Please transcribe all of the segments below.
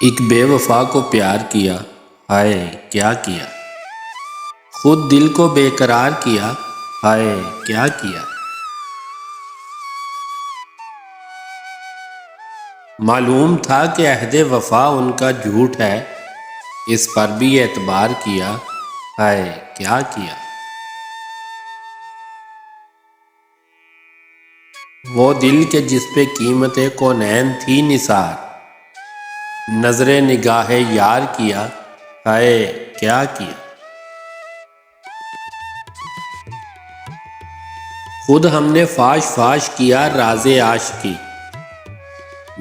ایک بے وفا کو پیار کیا، ہائے کیا کیا، خود دل کو بے قرار کیا، ہائے کیا کیا۔ معلوم تھا کہ عہد وفا ان کا جھوٹ ہے، اس پر بھی اعتبار کیا، ہائے کیا کیا۔ وہ دل کے جس پہ قیمت کونین تھی نثار، نظر نگاہ یار کیا، ہائے کیا کیا۔ خود ہم نے فاش فاش کیا راز عاشقی،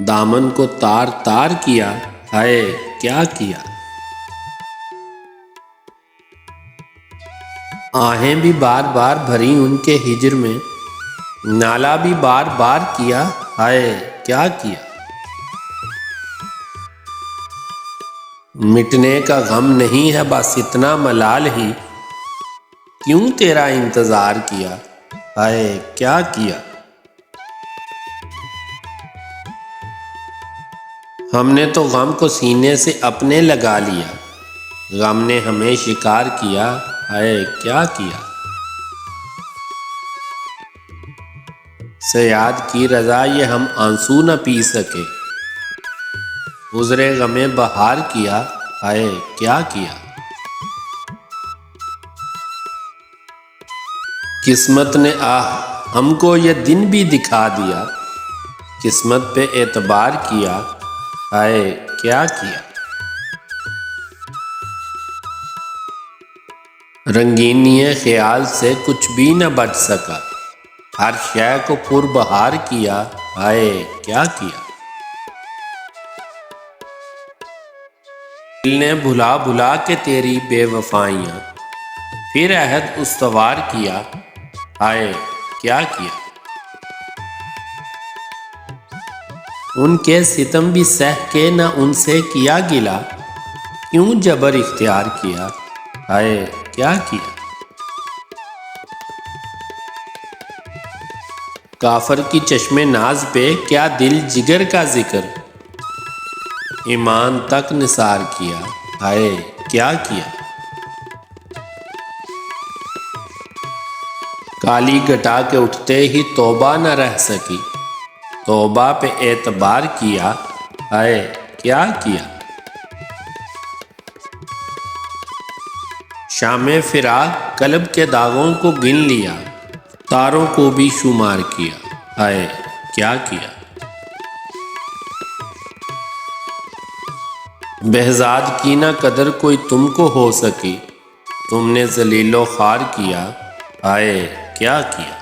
دامن کو تار تار کیا، ہائے کیا کیا۔ آہیں بھی بار بار بھری ان کے ہجر میں، نالہ بھی بار بار کیا، ہائے کیا کیا۔ مٹنے کا غم نہیں ہے بس اتنا ملال ہی، کیوں تیرا انتظار کیا، ہائے کیا کیا۔ ہم نے تو غم کو سینے سے اپنے لگا لیا، غم نے ہمیں شکار کیا، ہائے کیا کیا۔ صیاد کی رضا یہ ہم آنسو نہ پی سکے، عذر غم بہار کیا، ہائے کیا کیا۔ قسمت نے ہم کو یہ دن بھی دکھا دیا، قسمت پہ اعتبار کیا، ہائے کیا کیا۔ رنگینی خیال سے کچھ بھی نہ بچ سکا، ہر شے کو پر بہار کیا، ہائے کیا کیا۔ دل نے بھلا بھلا کے تیری بے وفائیاں، پھر عہد استوار کیا، ہائے کیا کیا۔ ان کے ستم بھی سہ کے نہ ان سے کیا گلا، کیوں جبر اختیار کیا، ہائے کیا کیا۔ کافر کی چشم ناز پہ کیا دل جگر کا ذکر، ایمان تک نثار کیا، ہائے کیا کیا۔ کالی گھٹا کے اٹھتے ہی توبہ نہ رہ سکی، توبہ پہ اعتبار کیا، ہائے کیا کیا۔ شام فراق قلب کے داغوں کو گن لیا، تاروں کو بھی شمار کیا، ہائے کیا کیا۔ بہزاد کی نہ قدر کوئی تم کو ہو سکی، تم نے ذلیل و خوار کیا، ہائے کیا کیا۔